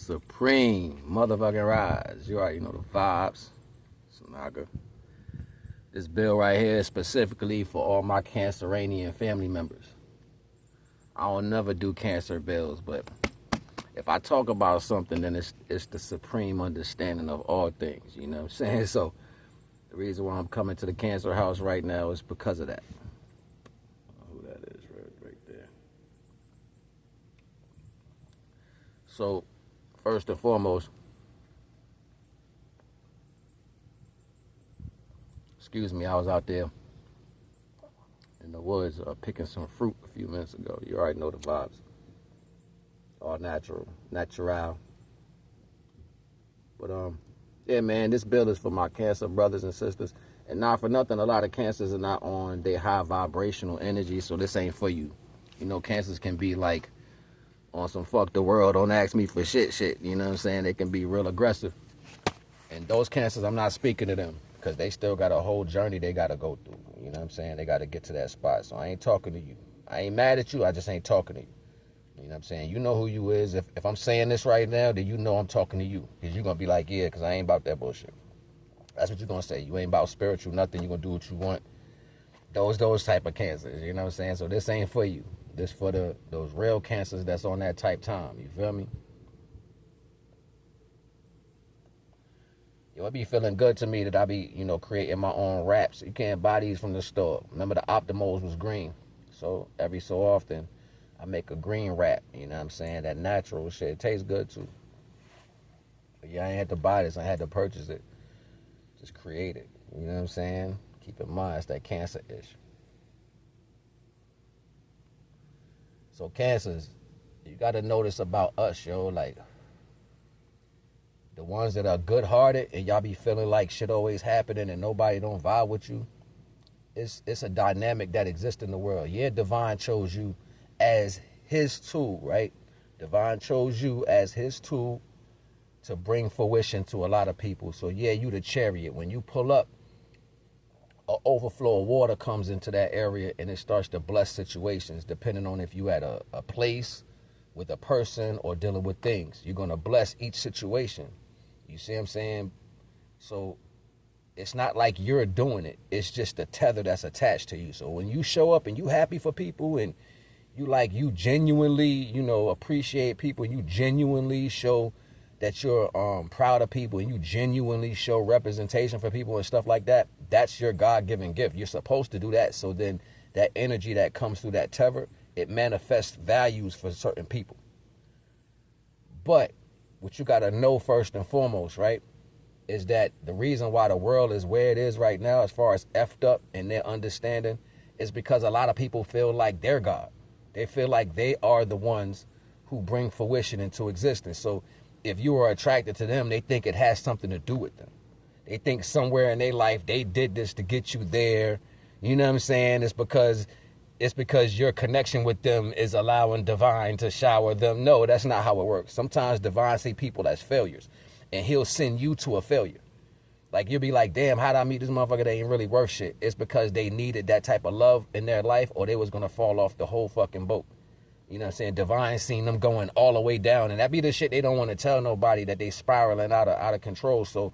Supreme motherfucking rise. You already know the vibes. It's Naga. This bill right here is specifically for all my Canceranian family members. I don't never do cancer bills, but if I talk about something, then it's the supreme understanding of all things. You know what I'm saying? So the reason why I'm coming to the cancer house right now is because of that. Who that is right there. So first and foremost, excuse me, I was out there in the woods picking some fruit a few minutes ago. You already know the vibes. All natural. But yeah, man, this bill is for my cancer brothers and sisters. And not for nothing, a lot of cancers are not on their high vibrational energy, so this ain't for you. You know, cancers can be like on some fuck the world, don't ask me for shit. You know what I'm saying? They can be real aggressive. And those cancers, I'm not speaking to them because they still got a whole journey they got to go through. You know what I'm saying? They got to get to that spot. So I ain't talking to you. I ain't mad at you. I just ain't talking to you. You know what I'm saying? You know who you is. If I'm saying this right now, then you know I'm talking to you. Because you're going to be like, yeah, because I ain't about that bullshit. That's what you're going to say. You ain't about spiritual nothing. You're going to do what you want. Those type of cancers. You know what I'm saying? So this ain't for you. This for those real cancers that's on that type time. You feel me? Yo, it be feeling good to me that I be, creating my own wraps. You can't buy these from the store. Remember the Optimals was green. So every so often, I make a green wrap. You know what I'm saying? That natural shit. It tastes good too. But yeah, I ain't had to buy this. I had to purchase it. Just create it. You know what I'm saying? Keep in mind, it's that cancer-ish. So cancers, you got to notice about us, yo. Like, the ones that are good-hearted and y'all be feeling like shit always happening and nobody don't vibe with you. It's a dynamic that exists in the world. Yeah, Divine chose you as his tool, right? Divine chose you as his tool to bring fruition to a lot of people. So yeah, you the chariot. When you pull up, an overflow of water comes into that area and it starts to bless situations, depending on if you at a place with a person or dealing with things. You're going to bless each situation. You see what I'm saying? So it's not like you're doing it. It's just the tether that's attached to you. So when you show up and you happy for people and you genuinely, appreciate people, you genuinely show that you're proud of people, and you genuinely show representation for people and stuff like that, that's your God-given gift. You're supposed to do that. So then that energy that comes through that tether, it manifests values for certain people. But what you got to know first and foremost, right, is that the reason why the world is where it is right now as far as effed up in their understanding is because a lot of people feel like they're God. They feel like they are the ones who bring fruition into existence. So if you are attracted to them, they think it has something to do with them. They think somewhere in their life they did this to get you there. You know what I'm saying? It's because your connection with them is allowing Divine to shower them. No, that's not how it works. Sometimes Divine see people as failures, and he'll send you to a failure. Like, you'll be like, damn, how'd I meet this motherfucker? They ain't really worth shit. It's because they needed that type of love in their life, or they was going to fall off the whole fucking boat. You know what I'm saying? Divine seen them going all the way down. And that be the shit they don't want to tell nobody, that they spiraling out of control. So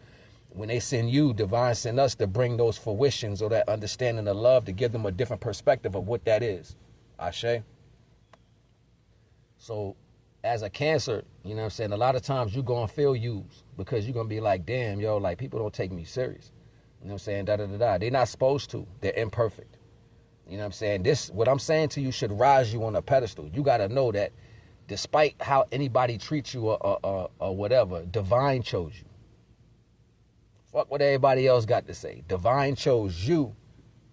when they send you, Divine send us to bring those fruitions or that understanding of love, to give them a different perspective of what that is. Ashe? So as a Cancer, you know what I'm saying, a lot of times you're going to feel used because you're going to be like, damn, yo, like, people don't take me serious. You know what I'm saying? Da-da-da-da. They're not supposed to. They're imperfect. You know what I'm saying? What I'm saying to you should rise you on a pedestal. You got to know that despite how anybody treats you or whatever, Divine chose you. Fuck what everybody else got to say. Divine chose you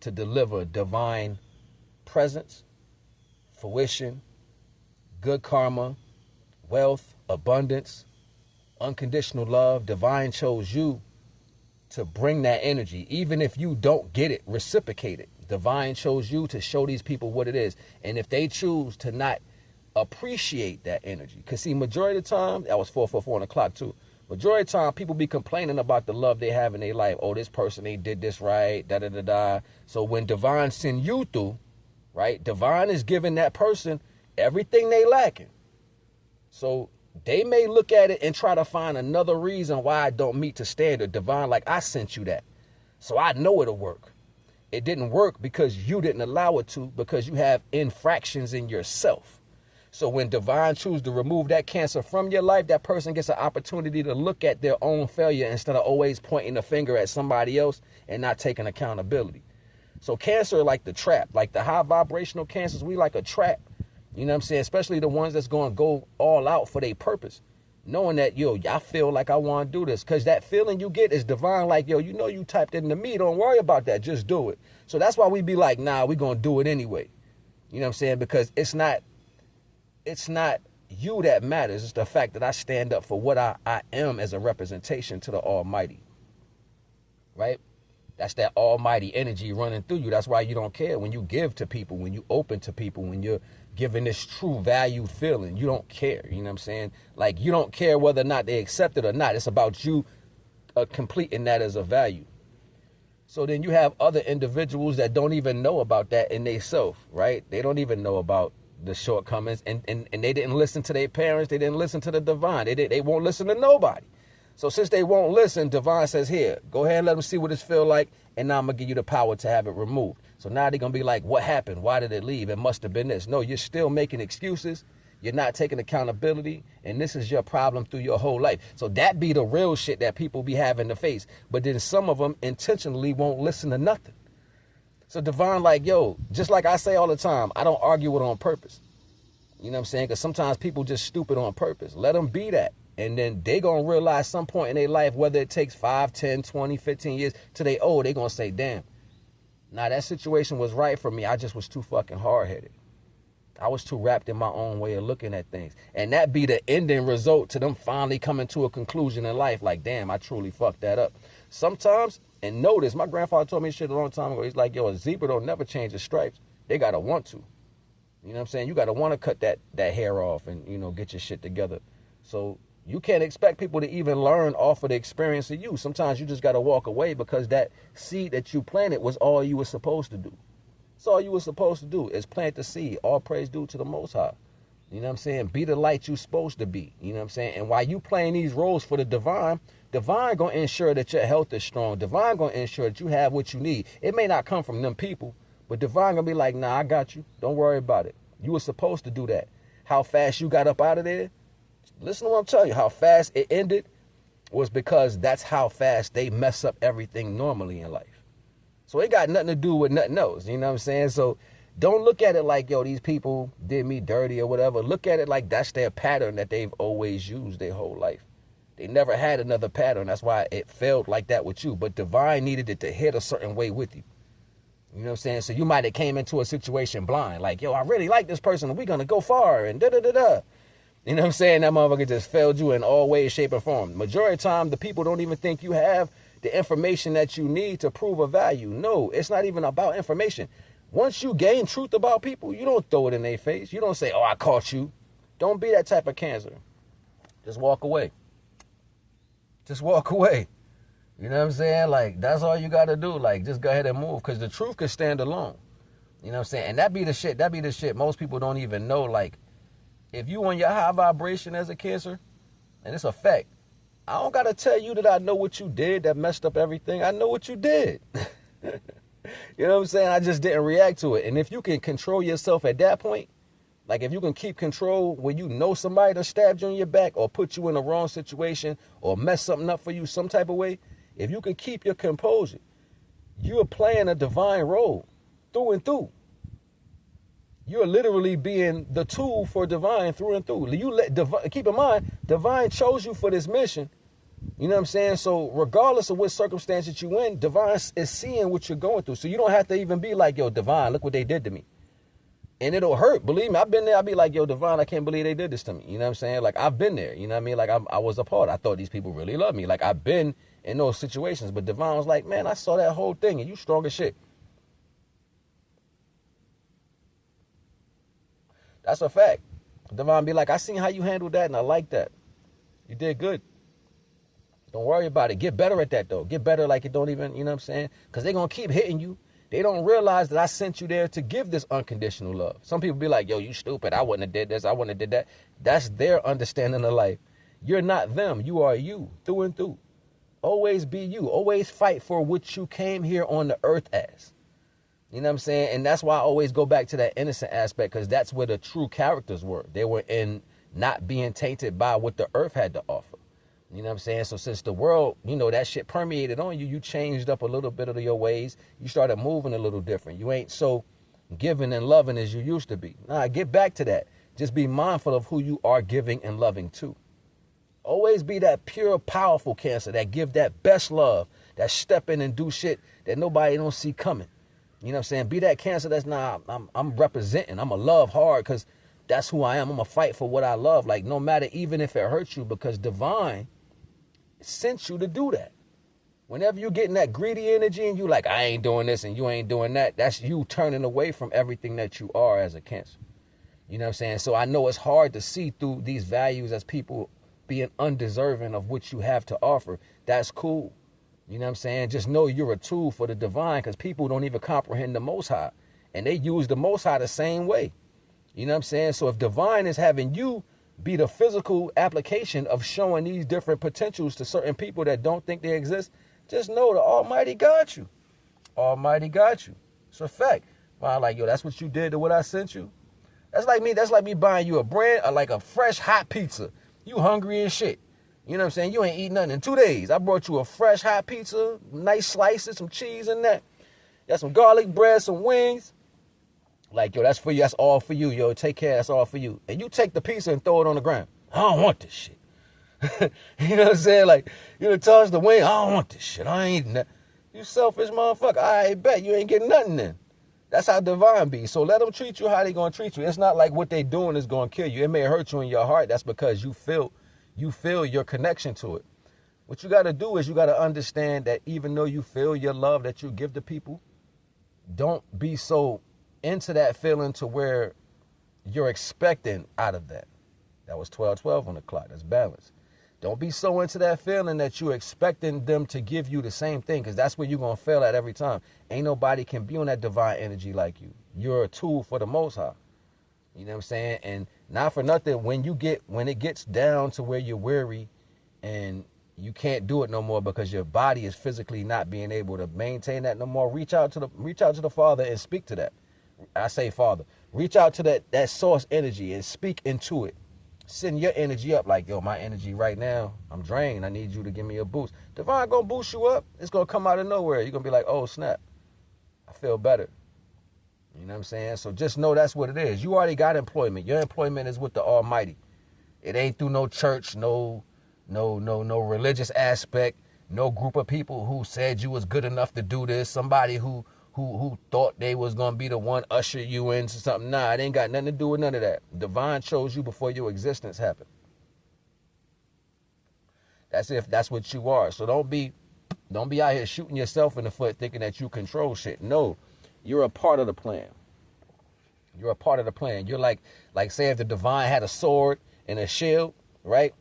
to deliver divine presence, fruition, good karma, wealth, abundance, unconditional love. Divine chose you to bring that energy. Even if you don't get it, reciprocate it. Divine chose you to show these people what it is. And if they choose to not appreciate that energy, because see, majority of the time, that was 444 on the clock too. Majority of the time, people be complaining about the love they have in their life. Oh, this person, they did this right, da-da-da-da. So when Divine send you through, right, Divine is giving that person everything they lacking. So They may look at it and try to find another reason why I don't meet the standard. Divine, like, I sent you that, so I know it'll work. It didn't work because you didn't allow it to, because you have infractions in yourself. So when divine chooses to remove that cancer from your life, that person gets an opportunity to look at their own failure instead of always pointing the finger at somebody else and not taking accountability. So cancer, like the trap, like the high vibrational cancers, we like a trap. You know what I'm saying? Especially the ones that's going to go all out for their purpose. Knowing that, yo, I feel like I want to do this. Because that feeling you get is divine, like, yo, you know you typed it into me. Don't worry about that. Just do it. So that's why we be like, nah, we going to do it anyway. You know what I'm saying? Because it's not you that matters. It's the fact that I stand up for what I am as a representation to the Almighty. Right? That's that almighty energy running through you. That's why you don't care when you give to people, when you open to people, when you're giving this true valued feeling. You don't care. You know what I'm saying? Like, you don't care whether or not they accept it or not. It's about you completing that as a value. So then you have other individuals that don't even know about that in themselves, right? They don't even know about the shortcomings, and they didn't listen to their parents. They didn't listen to the divine. They won't listen to nobody. So since they won't listen, divine says, here, go ahead and let them see what it feel like, and now I'm going to give you the power to have it removed. So now they're going to be like, what happened? Why did it leave? It must have been this. No, you're still making excuses. You're not taking accountability, and this is your problem through your whole life. So that be the real shit that people be having to face. But then some of them intentionally won't listen to nothing. So divine, like, yo, just like I say all the time, I don't argue with on purpose. You know what I'm saying? Because sometimes people just stupid on purpose. Let them be that. And then they going to realize some point in their life, whether it takes 5, 10, 20, 15 years till they old, they going to say, damn, nah, that situation was right for me. I just was too fucking hard-headed. I was too wrapped in my own way of looking at things. And that be the ending result to them finally coming to a conclusion in life. Like, damn, I truly fucked that up. Sometimes, and notice, my grandfather told me shit a long time ago. He's like, yo, a zebra don't never change its stripes. They got to want to. You know what I'm saying? You got to want to cut that hair off and, you know, get your shit together. So you can't expect people to even learn off of the experience of you. Sometimes you just got to walk away because that seed that you planted was all you were supposed to do. That's all you were supposed to do is plant the seed. All praise due to the Most High. You know what I'm saying? Be the light you're supposed to be. You know what I'm saying? And while you playing these roles for the divine going to ensure that your health is strong. Divine going to ensure that you have what you need. It may not come from them people, but divine going to be like, nah, I got you. Don't worry about it. You were supposed to do that. How fast you got up out of there? Listen to what I'm telling you. How fast it ended was because that's how fast they mess up everything normally in life. So it got nothing to do with nothing else. You know what I'm saying? So don't look at it like, yo, these people did me dirty or whatever. Look at it like that's their pattern that they've always used their whole life. They never had another pattern. That's why it failed like that with you. But divine needed it to hit a certain way with you. You know what I'm saying? So you might have came into a situation blind. Like, yo, I really like this person. And we're going to go far and da-da-da-da. You know what I'm saying? That motherfucker just failed you in all ways, shape, or form. Majority of the time, the people don't even think you have the information that you need to prove a value. No, it's not even about information. Once you gain truth about people, you don't throw it in their face. You don't say, oh, I caught you. Don't be that type of cancer. Just walk away. Just walk away. You know what I'm saying? Like, that's all you got to do. Like, just go ahead and move because the truth can stand alone. You know what I'm saying? And that be the shit most people don't even know. Like, if you on your high vibration as a cancer, and it's a fact, I don't got to tell you that I know what you did that messed up everything. I know what you did. You know what I'm saying? I just didn't react to it. And if you can control yourself at that point, like if you can keep control when you know somebody that stabbed you in your back or put you in the wrong situation or mess something up for you some type of way, if you can keep your composure, you're playing a divine role through and through. You're literally being the tool for divine through and through. Keep in mind, divine chose you for this mission. You know what I'm saying? So regardless of what circumstances you in, divine is seeing what you're going through. So you don't have to even be like, yo, divine, look what they did to me. And it'll hurt. Believe me, I've been there. I'll be like, yo, divine, I can't believe they did this to me. You know what I'm saying? Like, I've been there. You know what I mean? Like, I was a part. I thought these people really love me. Like, I've been in those situations. But divine was like, man, I saw that whole thing and you strong as shit. That's a fact. Divine be like, I seen how you handled that and I like that. You did good. Don't worry about it. Get better at that, though. Get better like it don't even, you know what I'm saying? Because they're going to keep hitting you. They don't realize that I sent you there to give this unconditional love. Some people be like, yo, you stupid. I wouldn't have did this. I wouldn't have did that. That's their understanding of life. You're not them. You are you through and through. Always be you. Always fight for what you came here on the earth as. You know what I'm saying? And that's why I always go back to that innocent aspect, because that's where the true characters were. They were in not being tainted by what the earth had to offer. You know what I'm saying? So since the world, you know, that shit permeated on you, you changed up a little bit of your ways. You started moving a little different. You ain't so giving and loving as you used to be. Nah, get back to that. Just be mindful of who you are giving and loving to. Always be that pure, powerful Cancer that give that best love, that step in and do shit that nobody don't see coming. You know what I'm saying? Be that Cancer that's I'm representing. I'm going to love hard because that's who I am. I'm going to fight for what I love. Like, no matter, even if it hurts you, because divine sent you to do that. Whenever you're getting that greedy energy and you like, I ain't doing this and you ain't doing that, that's you turning away from everything that you are as a Cancer. You know what I'm saying? So I know it's hard to see through these values as people being undeserving of what you have to offer. That's cool. You know what I'm saying? Just know you're a tool for the divine, because people don't even comprehend the Most High. And they use the Most High the same way. You know what I'm saying? So if divine is having you be the physical application of showing these different potentials to certain people that don't think they exist, just know the Almighty got you. Almighty got you. It's a fact. I'm like, yo, that's what you did to what I sent you. That's like me buying you a brand, like a fresh hot pizza. You hungry and shit. You know what I'm saying? You ain't eating nothing in 2 days. I brought you a fresh hot pizza, nice slices, some cheese in that. Got some garlic bread, some wings. Like, yo, that's for you. That's all for you, yo. Take care. That's all for you. And you take the pizza and throw it on the ground. I don't want this shit. You know what I'm saying? Like, you know, toss the wing. I don't want this shit. I ain't eating that. You selfish motherfucker. I bet you ain't getting nothing then. That's how divine be. So let them treat you how they gonna treat you. It's not like what they doing is gonna kill you. It may hurt you in your heart. That's because you feel your connection to it. What you gotta do is you gotta understand that even though you feel your love that you give to people, don't be so into that feeling to where you're expecting out of that. That was 12:12 on the clock. That's balance. Don't be so into that feeling that you're expecting them to give you the same thing, because that's where you're going to fail at every time. Ain't nobody can be on that divine energy like you. You're a tool for the Most High. You know what I'm saying? And not for nothing, when it gets down to where you're weary and you can't do it no more because your body is physically not being able to maintain that no more, reach out to the Father and speak to that. I say Father. Reach out to that source energy and speak into it. Send your energy up like, yo, my energy right now, I'm drained. I need you to give me a boost. Divine gonna boost you up. It's gonna come out of nowhere. You're gonna be like, oh, snap. I feel better. You know what I'm saying? So just know that's what it is. You already got employment. Your employment is with the Almighty. It ain't through no church, no religious aspect, no group of people who said you was good enough to do this, somebody who thought they was going to be the one usher you into something. Nah, it ain't got nothing to do with none of that. Divine chose you before your existence happened. That's what you are. So don't be out here shooting yourself in the foot thinking that you control shit. No, you're a part of the plan. You're a part of the plan. You're like say if the divine had a sword and a shield, right?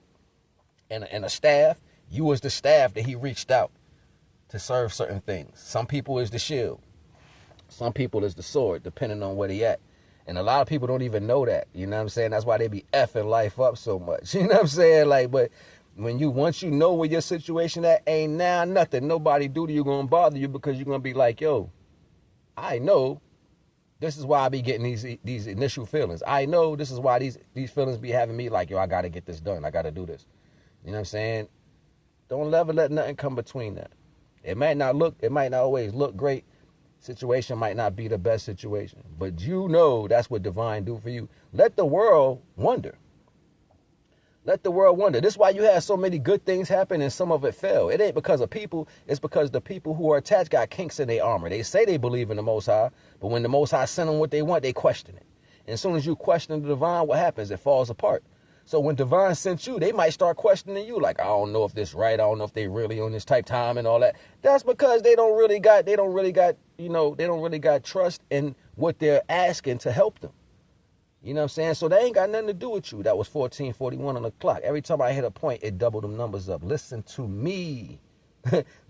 And a staff, you was the staff that he reached out to serve certain things. Some people is the shield. Some people is the sword, depending on where they at. And a lot of people don't even know that. You know what I'm saying? That's why they be effing life up so much. You know what I'm saying? Like, but once you know where your situation at, ain't now nothing nobody do to you gonna bother you, because you're gonna be like, yo, I know this is why I be getting these initial feelings. I know this is why these feelings be having me like, yo, I gotta get this done. I gotta do this. You know what I'm saying? Don't ever let nothing come between that. It might not always look great. Situation might not be the best situation, but you know that's what divine do for you. Let the world wonder. Let the world wonder. This is why you have so many good things happen and some of it fail. It ain't because of people. It's because the people who are attached got kinks in their armor. They say they believe in the Most High, but when the Most High send them what they want, they question it. And as soon as you question the divine, what happens? It falls apart. So when divine sent you, they might start questioning you like, I don't know if this right. I don't know if they really on this type time and all that. That's because they don't really got trust in what they're asking to help them. You know what I'm saying? So they ain't got nothing to do with you. That was 14:41 on the clock. Every time I hit a point, it doubled them numbers up. Listen to me.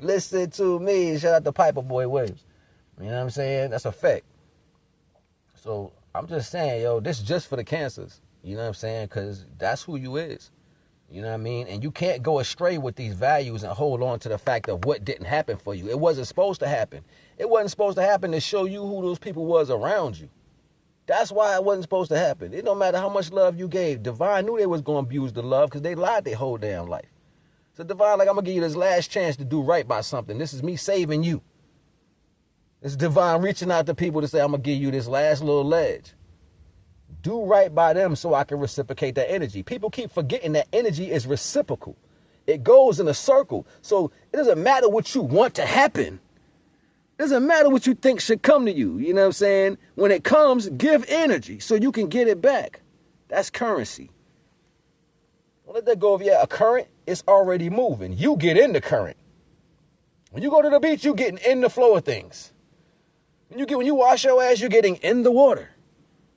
Listen to me. Shout out to Piper Boy Waves. You know what I'm saying? That's a fact. So I'm just saying, yo, this is just for the cancers. You know what I'm saying? Because that's who you is. You know what I mean? And you can't go astray with these values and hold on to the fact of what didn't happen for you. It wasn't supposed to happen. It wasn't supposed to happen to show you who those people was around you. That's why it wasn't supposed to happen. It don't matter how much love you gave. Divine knew they was going to abuse the love because they lied their whole damn life. So Divine, like, I'm going to give you this last chance to do right by something. This is me saving you. It's Divine reaching out to people to say, I'm going to give you this last little ledge. Do right by them so I can reciprocate that energy. People keep forgetting that energy is reciprocal. It goes in a circle. So it doesn't matter what you want to happen. It doesn't matter what you think should come to you. You know what I'm saying? When it comes, give energy so you can get it back. That's currency. Don't let that go of a current. It's already moving. You get in the current. When you go to the beach, you're getting in the flow of things. When you wash your ass, you're getting in the water.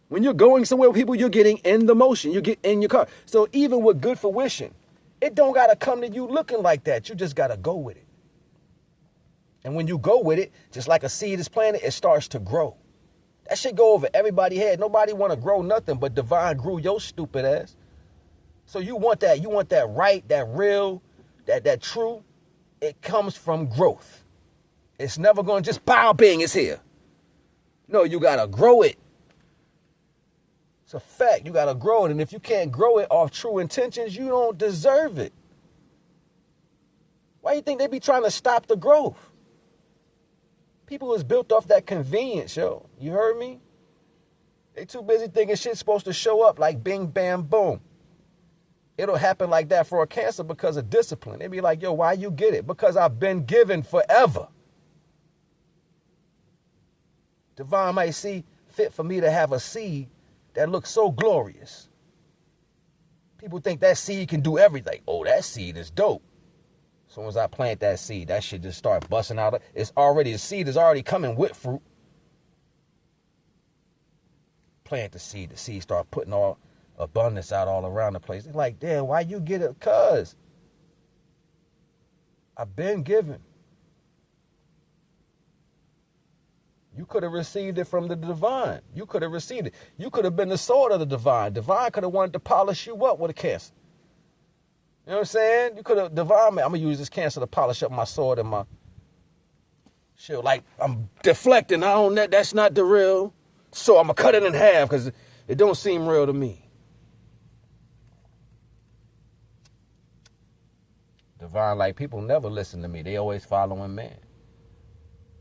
When you're going somewhere with people, you're getting in the motion. You get in your car. So even with good fruition, it don't got to come to you looking like that. You just got to go with it. And when you go with it, just like a seed is planted, it starts to grow. That shit go over everybody's head. Nobody want to grow nothing, but Divine grew your stupid ass. So you want that right, that real, that true. It comes from growth. It's never going to just bow, bing, it's here. No, you got to grow it. It's a fact. You got to grow it. And if you can't grow it off true intentions, you don't deserve it. Why do you think they be trying to stop the growth? People is built off that convenience, yo. You heard me? They too busy thinking shit's supposed to show up like bing, bam, boom. It'll happen like that for a Cancer because of discipline. They be like, yo, why you get it? Because I've been given forever. Divine might see fit for me to have a seed that looks so glorious. People think that seed can do everything. Oh, that seed is dope. As soon as I plant that seed, that shit just start busting out. The seed is already coming with fruit. Plant the seed start putting all abundance out all around the place. It's like, damn, why you get it? Cuz I've been given. You could have received it from the Divine. You could have received it. You could have been the sword of the Divine. Divine could have wanted to polish you up with a Cancer. You know what I'm saying? You could have, Divine, man, I'm going to use this Cancer to polish up my sword and my shield. Like, I'm deflecting. That's not the real. So I'm going to cut it in half because it don't seem real to me. Divine, like, people never listen to me. They always following man.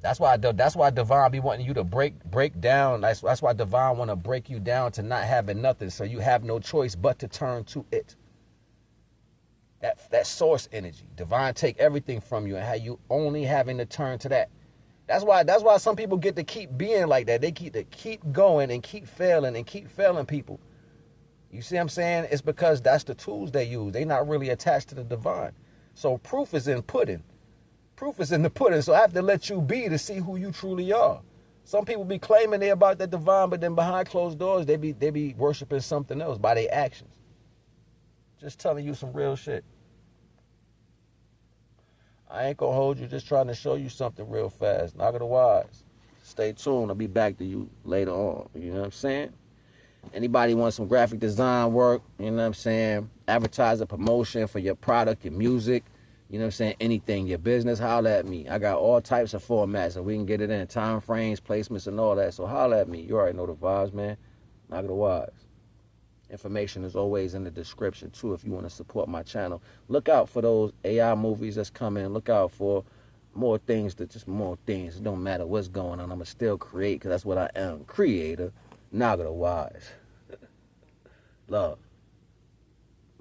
That's why Divine be wanting you to break down. That's why Divine want to break you down to not having nothing, so you have no choice but to turn to it. That source energy. Divine take everything from you and have you only having to turn to that. That's why some people get to keep being like that. They keep going and keep failing people. You see what I'm saying? It's because that's the tools they use. They not really attached to the Divine. So proof is in pudding. Proof is in the pudding, so I have to let you be to see who you truly are. Some people be claiming they about that Divine, but then behind closed doors, they be worshiping something else by their actions. Just telling you some real shit. I ain't gonna hold you, just trying to show you something real fast. Naga the Wise. Stay tuned, I'll be back to you later on. You know what I'm saying? Anybody want some graphic design work, you know what I'm saying? Advertising, promotion for your product, your music. You know what I'm saying? Anything, your business, holler at me. I got all types of formats so we can get it in. Time frames, placements, and all that. So holler at me. You already know the vibes, man. Naga the Wise. Information is always in the description, too, if you want to support my channel. Look out for those AI movies that's coming. Look out for more things. It don't matter what's going on. I'm going to still create because that's what I am. Creator. Naga the Wise. Love.